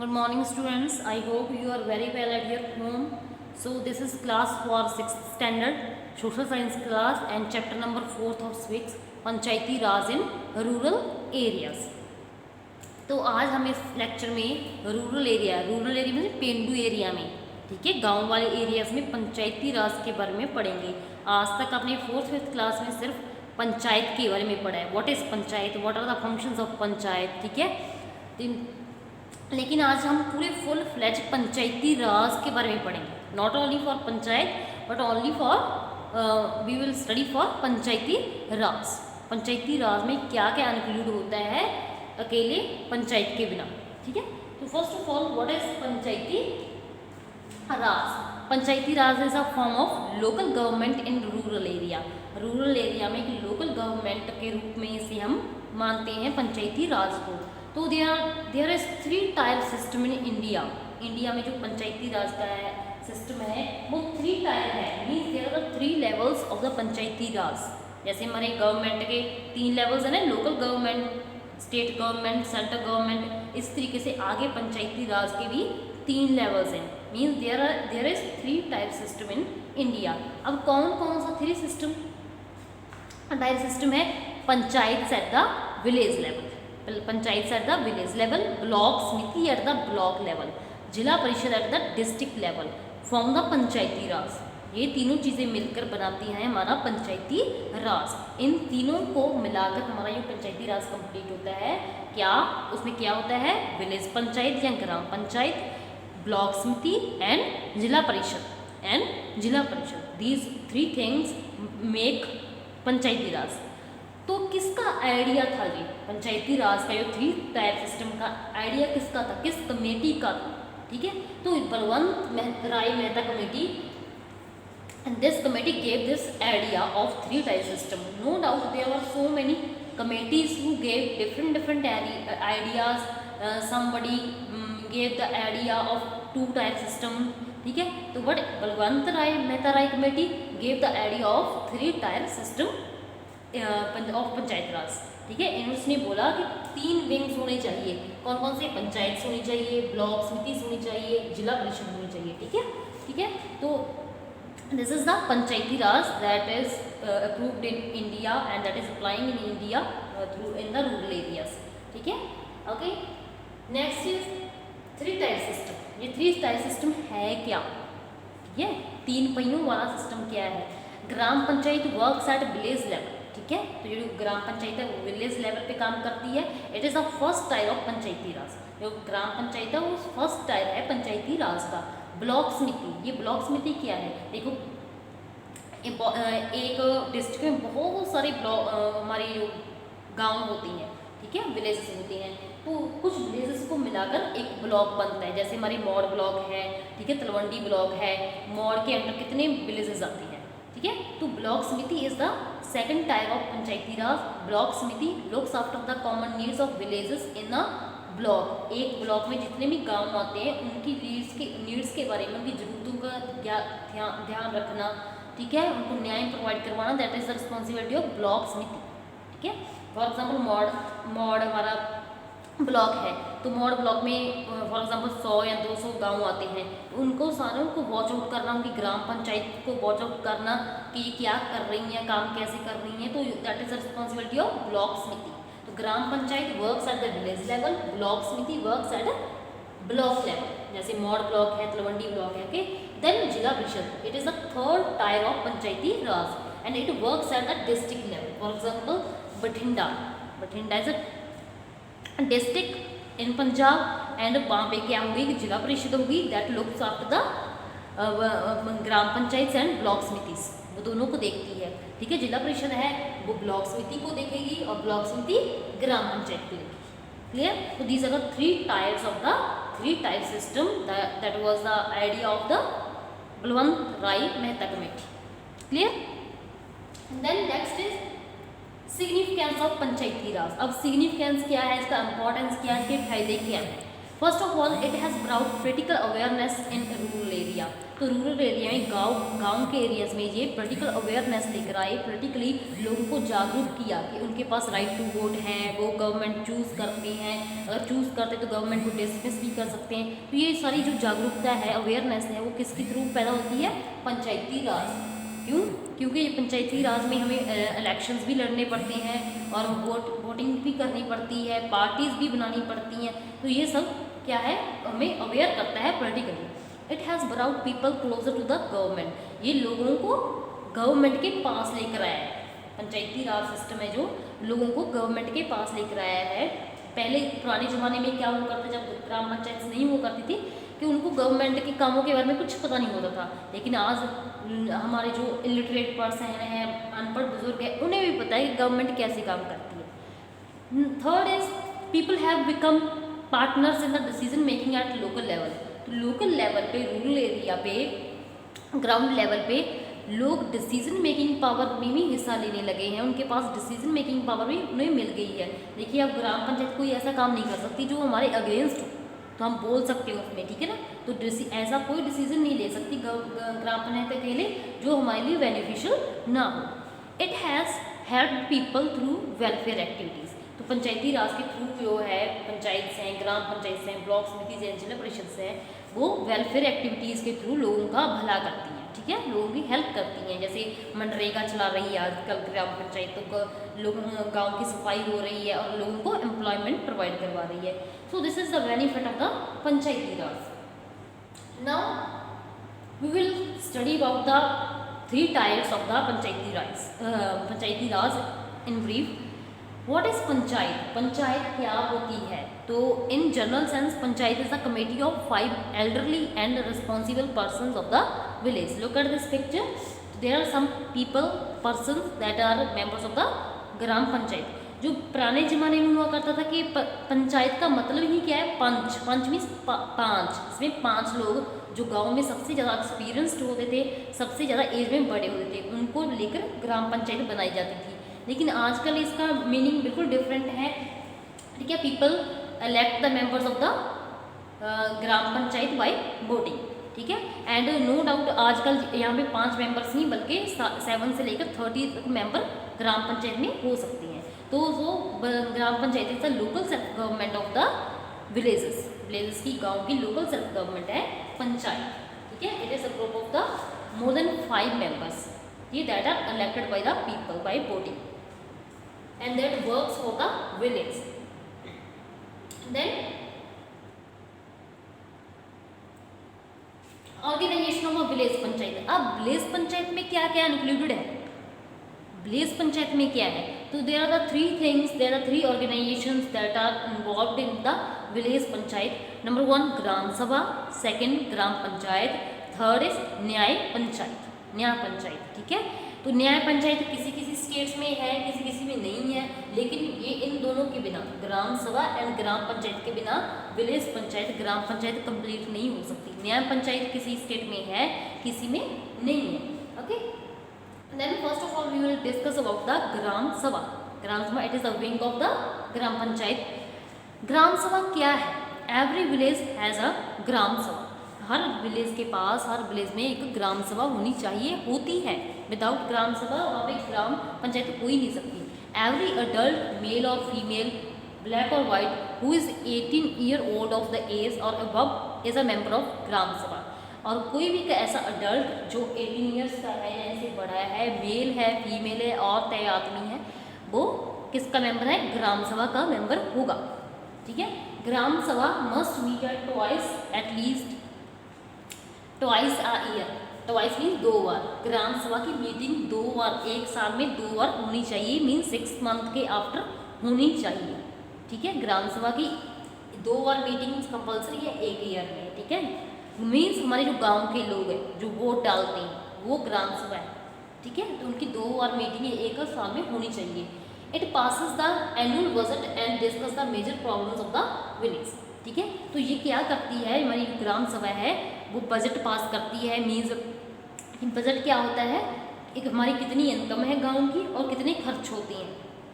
Good morning students. I hope you are very well at your home. So this is class for 6th standard social science class and chapter number 4th of 6 Panchayati Raj in rural areas. तो आज हम इस lecture में rural area में पेंडू area में, ठीक है, गांव वाले एरियाज में पंचायती राज के बारे में पढ़ेंगे। आज तक आपने 4th-5th क्लास में सिर्फ पंचायत के बारे में पढ़ा है, what is panchayat, what are the functions of panchayat, ठीक है। लेकिन आज हम पूरे फुल फ्लैज पंचायती राज के बारे में पढ़ेंगे, not only for panchayat but only for we will study for Panchayati Raj. Panchayati Raj में क्या क्या इंक्लूड होता है अकेले पंचायत के बिना, ठीक है। तो first of all what is Panchayati Raj? Panchayati Raj is a form of local government in rural area. Rural area में एक लोकल गवर्नमेंट के रूप में इसे हम मानते हैं पंचायती राज को। तो there is 3 tier system in India. India में जो पंचायती राज का है सिस्टम है वो 3 टायर है, means there are 3 levels of the Panchayati Raj. जैसे हमारे गवर्नमेंट के 3 लेवल्स हैं ना, local government, state government, central government, इस तरीके से आगे पंचायती राज के भी 3 लेवल्स हैं, means there is 3 tier system in India. अब कौन कौन सा 3 सिस्टम टायर सिस्टम है? Panchayat at the village level, panchayat at the village level, block samiti at the block level, Zila Parishad at the district level from the Panchayati Raj. ये तीनों चीज़ें मिलकर बनाती हैं हमारा पंचायती राज। इन तीनों को मिलाकर हमारा ये पंचायती राज कंप्लीट होता है। क्या उसमें क्या होता है? विलेज पंचायत या ग्राम पंचायत, ब्लॉक समिति एंड जिला परिषद, दीज 3 थिंग्स मेक पंचायती राज। तो किसका आइडिया था जी पंचायती राज का, जो 3 टायर सिस्टम का आइडिया किसका था, किस कमेटी का था, ठीक है? तो Balwant Rai Mehta committee, and this committee gave this idea of 3 tier system. No doubt there were so many committees who gave different ideas. Somebody gave the idea of 2 tier system, ठीक है। तो but Balwant Rai Mehta Rai committee gave the idea of 3 tier system of Panchayat Raj, ठीक है। इन्होंने बोला कि 3 wings होने चाहिए। कौन कौन से? पंचायत होनी चाहिए, ब्लॉक समिति होनी चाहिए, जिला परिषद होनी चाहिए, ठीक है। तो this is the Panchayati Raj that is approved in India and that is applying in India through in the rural areas, ठीक है। Okay, next is 3 tier system. ये 3 टायर सिस्टम है क्या, ठीक है? 3 पहियों वाला सिस्टम क्या है? Gram Panchayat works at village level, ठीक है। तो जो ग्राम पंचायत है वो विलेज लेवल पे काम करती है। It is the first tier of Panchayati Raj. जो ग्राम पंचायत है वो फर्स्ट टायर है पंचायती राज का। ब्लॉक समिति, ये ब्लॉक समिति क्या है? देखो, एक डिस्ट्रिक्ट में बहुत सारे ब्लॉक हमारे जो गांव होती हैं, ठीक है, विलेजेस होती हैं। तो कुछ विलेजेस को मिलाकर एक ब्लॉक बनता है। जैसे हमारी मौड़ ब्लॉक है, ठीक है, तलवंडी ब्लॉक है। मौड़ के अंदर कितने विलेजेस आती हैं, ठीक है। तो block samiti is the second tier of Panchayati Raj. Block samiti looks after the common needs of villages in a block. एक ब्लॉक में जितने भी गांव आते हैं उनकी नीड्स के बारे में, उनकी ज़रूरतों का ध्यान रखना, ठीक है, उनको न्याय प्रोवाइड करवाना, that is the responsibility of block समिति, ठीक है। फॉर एग्जाम्पल मौड़ हमारा ब्लॉक है, तो मौड़ ब्लॉक में फॉर एग्जाम्पल 100 या 200 गांव आते हैं। उनको सारों को वॉच आउट करना, उनकी ग्राम पंचायत को वॉच आउट करना कि ये क्या कर रही हैं, काम कैसे कर रही हैं, तो that is the responsibility of block samiti. तो Gram Panchayat works at the village level, block samiti works at block level. जैसे मौड़ ब्लॉक है, तलवंडी ब्लॉक है, okay. Then Zila Parishad, it is the 3rd tier of Panchayati Raj and it works at the district level. For example Bathinda is a district in Punjab and वहाँ पे क्या होगी कि जिला परिषद होगी that looks after the gram Panchayat and block samitis, वो दोनों को देखती है, ठीक है। जिला परिषद है वो ब्लॉक समिति को देखेगी और ब्लॉक समिति ग्राम पंचायत को देखेगी, क्लियर। तो these are the 3 tiers of the 3 tier system that was the idea of the Balwant Rai Mehta committee, clear. Then next is significance of Panchayati Raj. अब सिग्निफिकेंस क्या है, इसका इंपॉर्टेंस क्या है, इसके फायदे क्या है? First of all it has brought political awareness in rural area. तो रूरल एरिया में गांव के एरियाज में ये पोलिटिकल अवेयरनेस लेकर आए, पोलिटिकली लोगों को जागरूक किया कि उनके पास राइट टू वोट है, वो गवर्नमेंट चूज़ करते हैं, अगर चूज़ करते तो गवर्नमेंट को डिसमिस भी कर सकते हैं। तो ये सारी जो जागरूकता है, अवेयरनेस है, वो किसके थ्रू पैदा होती है? पंचायती राज। क्यों? क्योंकि पंचायती राज में हमें इलेक्शंस भी लड़ने पड़ते हैं और वोटिंग भी करनी पड़ती है, पार्टीज भी बनानी पड़ती हैं। तो ये सब क्या है? हमें अवेयर करता है politically. It has brought people closer to the government. ये लोगों को गवर्नमेंट के पास लेकर आया है। पंचायती राज सिस्टम है जो लोगों को गवर्नमेंट के पास लेकर आया है। पहले पुराने ज़माने में क्या हुआ करता, जब ग्राम पंचायत नहीं हुआ करती थी, कि उनको गवर्नमेंट के कामों के बारे में कुछ पता नहीं होता था। लेकिन आज हमारे जो इलिटरेट पर्सन हैं, अनपढ़ बुजुर्ग हैं, उन्हें भी पता है कि गवर्नमेंट कैसे काम करती है। Third is people have become partners in the decision making at local level. तो लोकल लेवल पे, रूरल एरिया पे, ग्राउंड लेवल पे लोग डिसीजन मेकिंग पावर में भी हिस्सा लेने लगे हैं। उनके पास डिसीजन मेकिंग पावर भी उन्हें मिल गई है। देखिए, अब ग्राम पंचायत कोई ऐसा काम नहीं कर सकती जो हमारे अगेंस्ट हो, तो हम बोल सकते हैं उसमें, ठीक है ना। तो ऐसा कोई डिसीजन नहीं ले सकती ग्राम पंचायत अकेले जो हमारे लिए बेनिफिशियल ना हो। It has help people through welfare activities. तो पंचायती राज के थ्रू जो है पंचायत हैं, ग्राम पंचायत हैं, ब्लॉक समिति हैं, जिला परिषद हैं, वो वेलफेयर एक्टिविटीज़ के थ्रू लोगों का भला करती हैं, ठीक है, लोगों की हेल्प करती हैं। जैसे मनरेगा चला रही है आजकल ग्राम पंचायतों को, लोगों गाँव की सफाई हो रही है और लोगों को एम्प्लॉयमेंट प्रोवाइड करवा रही है। So this is the benefit of the Panchayati Raj. Now we will study about the 3 tiers of the Panchayati Raj in brief. What is panchayat? Panchayat क्या होती है? तो in general sense panchayat is the committee of 5 elderly and responsible persons of the village. Look at this picture, there are some people, persons that are members of the ग्राम पंचायत। जो पुराने ज़माने में हुआ करता था कि पंचायत का मतलब ही क्या है? पंच। पंच मीन्स 5। इसमें 5 लोग जो गांव में सबसे ज़्यादा एक्सपीरियंस्ड होते थे, सबसे ज़्यादा एज में बड़े होते थे, उनको लेकर ग्राम पंचायत बनाई जाती थी। लेकिन आजकल इसका मीनिंग बिल्कुल डिफरेंट है, ठीक है। People elect the members of the gram panchayat by voting, ठीक है। एंड नो डाउट आजकल यहाँ पे 5 मेंबर्स नहीं बल्कि 7 से लेकर 30 तक मेंबर ग्राम पंचायत में हो सकती हैं। तो वो Gram panchayat is the local self government of the villages. Villages की, गांव की लोकल सेल्फ गवर्नमेंट है पंचायत, ठीक है। It is a group of the more than 5 members ये that are elected by the people by voting and that works for the village. Then organisation of a village panchayat. अब village panchayat में क्या क्या included है? Village panchayat में क्या है? तो there are the 3 things, there are 3 organisations that are involved in the village panchayat. Number 1 gram sabha, second gram panchayat, third is nyaya panchayat. न्याय पंचायत, ठीक है। तो न्याय पंचायत किसी किसी स्टेट्स में है, किसी किसी में नहीं है, लेकिन ये इन दोनों के बिना, ग्राम सभा एंड ग्राम पंचायत के बिना विलेज पंचायत, ग्राम पंचायत कंप्लीट नहीं हो सकती। न्याय पंचायत किसी स्टेट में है, किसी में नहीं है, okay. Then first of all we will discuss about the Gram Sabha. Gram Sabha it is the wing of the ग्राम पंचायत। ग्राम सभा क्या है? Every village has a Gram Sabha. हर विलेज के पास, हर विलेज में एक ग्राम सभा होनी चाहिए, होती है। विदाउट ग्राम सभा वहाँ पे ग्राम पंचायत हो ही नहीं सकती। एवरी अडल्ट मेल और फीमेल, ब्लैक और white, who is 18 year old of the age और above is a member of Gram Sabha. और कोई भी ऐसा अडल्ट जो 18 ईयर्स का है या इससे बड़ा है, मेल है, फीमेल है, औरत है, आदमी है, वो किसका मेंबर है? ग्राम सभा का मेंबर होगा, ठीक है। Gram sabha must meet at twice, at least twice a year. Twice mean 2 बार। ग्राम सभा की मीटिंग 2 बार, एक साल में 2 बार होनी चाहिए, मीन 6 मंथ के आफ्टर होनी चाहिए, ठीक है। ग्राम सभा की 2 बार मीटिंग कंपल्सरी है एक ईयर में, ठीक है। मीन्स हमारे जो गांव के लोग हैं जो वोट डालते हैं वो ग्राम सभा है, ठीक है। तो उनकी 2 बार मीटिंग एक साल में होनी चाहिए। It passes the annual budget and discuss the major problems of the village, ठीक है। तो ये क्या करती है? हमारी ग्राम सभा है वो बजट पास करती है। मीन्स बजट क्या होता है? एक हमारी कितनी इनकम है गांव की और कितने खर्च होते हैं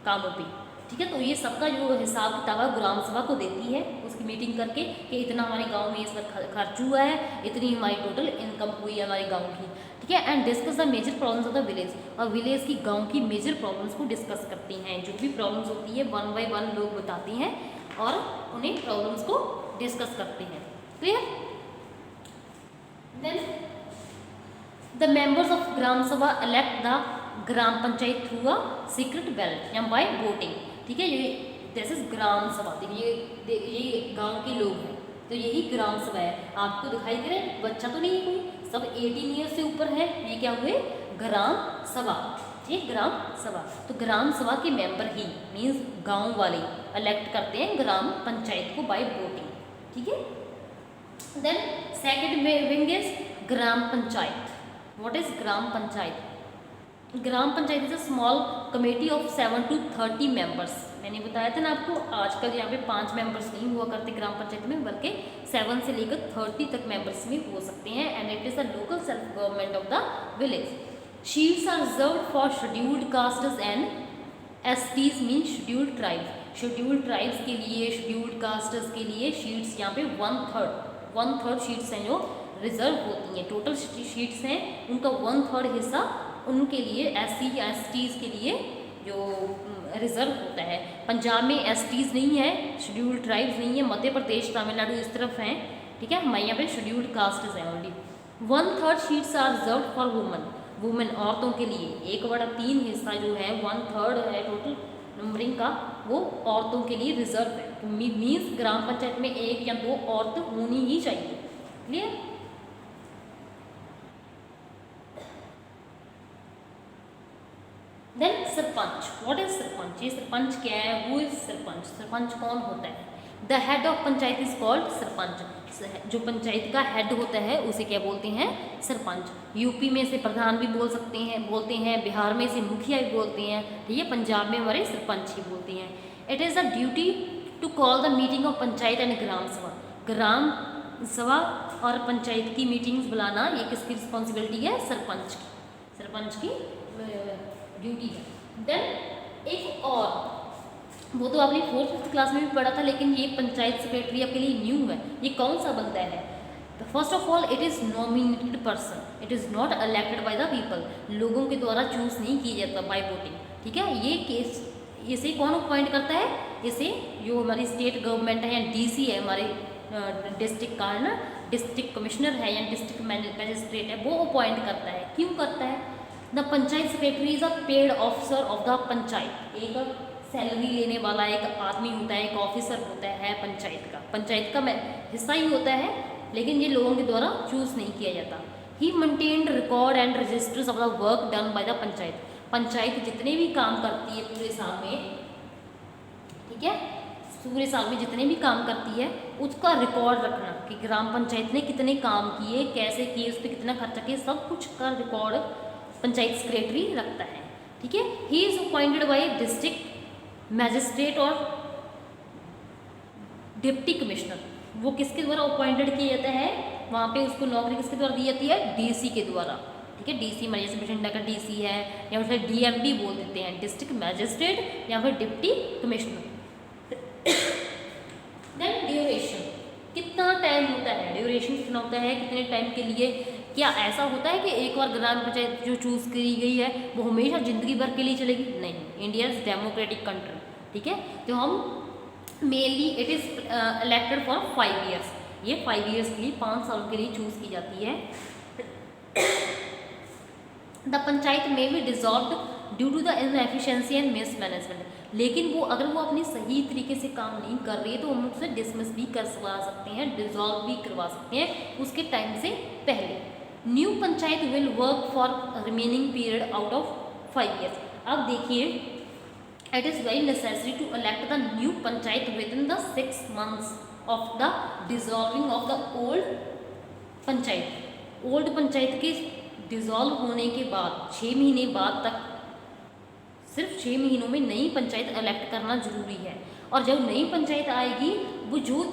कामों पे, ठीक है। तो ये सबका जो हिसाब किताब है ग्राम सभा को देती है उसकी मीटिंग करके कि इतना हमारे गांव में इस बार खर्च हुआ है, इतनी हमारी टोटल इनकम हुई है हमारे गांव की, ठीक है। And discuss the major problems of the village, और विलेज की गांव की मेजर प्रॉब्लम्स को डिस्कस करती हैं। जो भी प्रॉब्लम्स होती है 1 बाय 1 लोग बताते हैं और उन्हें प्रॉब्लम्स को डिस्कस करते हैं। Clear. Then the members of Gram Sabha elect the gram Panchayat through a secret ballot या बाय वोटिंग, ठीक है। ये दिस इज ग्राम सभा, ये गांव के लोग हैं तो यही ग्राम सभा है। आपको दिखाई दे रहा है, बच्चा तो नहीं है कोई, सब 18 ईयर से ऊपर है। ये क्या हुए, ग्राम सभा, ठीक, ग्राम सभा। तो ग्राम सभा के मेंबर ही मीन्स गांव वाले इलेक्ट करते हैं ग्राम पंचायत को बाय वोटिंग, ठीक है। Then second wing is gram panchayat. What is gram panchayat? Gram panchayat is a small committee of 7 to 30 members. मैंने बताया था ना आपको, आजकल यहाँ पे 5 मेंबर्स नहीं हुआ करते ग्राम पंचायत में, बल्कि 7 से लेकर 30 तक मेंबर्स में हो सकते हैं। And it is the local self government of the village. Seats are reserved for scheduled castes and STs mean scheduled tribes. Scheduled tribes के लिए, शेड्यूल्ड कास्ट्स के लिए शीट्स यहाँ पे 1/3 शीट्स हैं जो रिजर्व होती हैं। टोटल शीट्स हैं उनका 1/3 हिस्सा उनके लिए, एससी या एसटीज के लिए जो रिजर्व होता है। पंजाब में एसटीज नहीं है, शेड्यूल्ड ट्राइब्स नहीं है, मध्य प्रदेश तमिलनाडु इस तरफ हैं, ठीक है। हमारे यहाँ पे शेड्यूल्ड कास्ट्स हैं only. 1/3 seats are reserve for women, औरतों के लिए 1/3 हिस्सा जो है 1/3 है टोटल नंबरिंग का, वो औरतों के लिए रिजर्व है। तो मीन्स ग्राम पंचायत में 1 या 2 औरत होनी ही चाहिए। Clear. Then sarpanch. What is sarpanch? ये सरपंच क्या है? वो इज सरपंच। सरपंच कौन होता है? The head of panchayat is called sarpanch. जो पंचायत का हेड होता है उसे क्या बोलते हैं? सरपंच। यूपी में से प्रधान भी बोलते हैं, बिहार में से मुखिया भी बोलते हैं, ठीक है। पंजाब में हमारे सरपंच ही बोलते हैं। It is a duty to call the meeting of panchayat and Gram Sabha. Gram Sabha और पंचायत की मीटिंग्स बुलाना ये किसकी रिस्पॉन्सिबिलिटी है? सरपंच की। सरपंच की ड्यूटी है। देन एक और, वो तो आपने 4th क्लास में भी पढ़ा था, लेकिन ये पंचायत सेक्रेटरी आपके लिए न्यू है। ये कौन सा बनता है? First of all it is nominated person, it is not elected by the people. लोगों के द्वारा चूज नहीं किया जाता बाय वोटिंग, ठीक है। ये केस इसे कौन अपॉइंट करता है? इसे जो हमारी स्टेट गवर्नमेंट है या डीसी है, हमारे डिस्ट्रिक्ट का है ना, डिस्ट्रिक्ट कमिश्नर है या डिस्ट्रिक्ट मैजिस्ट्रेट है, वो अपॉइंट करता है। क्यों करता है? The panchayat secretary is a paid officer of the panchayat. एक सैलरी लेने वाला एक आदमी होता है, एक ऑफिसर होता है पंचायत का हिस्सा ही होता है, लेकिन ये लोगों के द्वारा चूज नहीं किया जाता। He maintained record and registers of the work done by the panchayat. Panchayat जितने भी काम करती है पूरे साल में, ठीक है, पूरे साल में जितने भी काम करती है उसका रिकॉर्ड रखना कि ग्राम पंचायत ने कितने काम किए, कैसे किए, उस पर कितना खर्चा किया, सब कुछ का रिकॉर्ड पंचायत सेक्रेटरी रखता है, ठीक है। He is appointed by district magistrate और डिप्टी कमिश्नर। वो किसके द्वारा अपॉइंटेड किया जाता है? वहाँ पे उसको नौकरी किसके द्वारा दी जाती है? डीसी के द्वारा, ठीक है। डीसी हमारे जैसे बठिंडा का डीसी है, या फिर डीएमडी बोल देते हैं, डिस्ट्रिक्ट मैजिस्ट्रेट या फिर डिप्टी कमिश्नर। देन ड्यूरेशन, कितना टाइम होता है? ड्यूरेशन कितना होता है? कितने टाइम के लिए? क्या ऐसा होता है कि एक बार ग्राम पंचायत जो चूज़ करी गई है वो हमेशा ज़िंदगी भर के लिए चलेगी? नहीं, इंडिया इज़ डेमोक्रेटिक कंट्री, ठीक है। तो हम mainly it is elected for 5 years. ये 5 ईयर्स के लिए, 5 साल के लिए चूज़ की जाती है। द पंचायत में be dissolved due to the inefficiency and mismanagement. लेकिन वो अगर वो अपनी सही तरीके से काम नहीं कर रही है तो हम उससे डिसमिस भी करवा सकते हैं, डिजॉल्व भी करवा सकते हैं उसके टाइम से पहले। New panchayat will work for remaining period out of 5 years. अब देखिए, it is very necessary to elect the new panchayat within the 6 months of the dissolving of the old panchayat. Old panchayat के डिजॉल्व होने के बाद 6 महीने बाद तक, सिर्फ 6 महीनों में नई पंचायत इलेक्ट करना जरूरी है। और जब नई पंचायत आएगी वो जो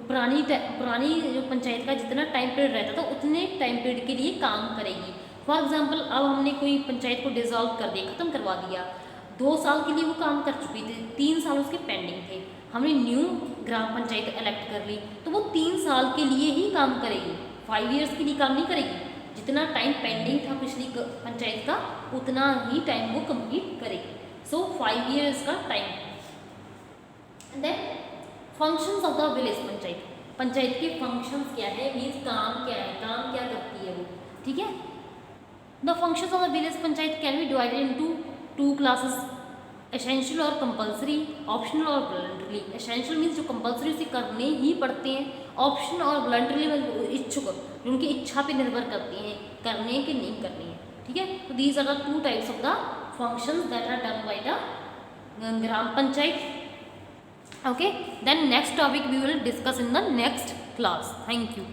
पुरानी जो पंचायत का जितना टाइम पीरियड रहता था उतने टाइम पीरियड के लिए काम करेगी। फॉर एग्जांपल अब हमने कोई पंचायत को डिसॉल्व कर दिया, ख़त्म करवा दिया, 2 साल के लिए वो काम कर चुकी थी, 3 साल उसके पेंडिंग थे, हमने न्यू ग्राम पंचायत इलेक्ट कर ली तो वो 3 साल के लिए ही काम करेगी, 5 ईयर्स के लिए काम नहीं करेगी। जितना टाइम पेंडिंग था पिछली पंचायत का उतना ही टाइम वो कंप्लीट करेगी। सो 5 ईयर्स का time. Then functions of the village panchayat, panchayat के फंक्शंस क्या है, मीन्स काम क्या है, काम क्या करती है वो, ठीक है। The functions of the village panchayat can be divided into 2 classes, essential और कंपलसरी, ऑप्शनल और वॉलंटरी। एसेंशियल मीन्स जो कंपलसरी उसे करने ही पड़ते हैं, ऑप्शन और वॉलंटरी में इच्छुक, जो उनकी इच्छा पे निर्भर करती हैं करने के नहीं करनी है, ठीक है। तो these are the 2 types of the functions that are done by the gram panchayat. Okay, then next topic we will discuss in the next class. Thank you.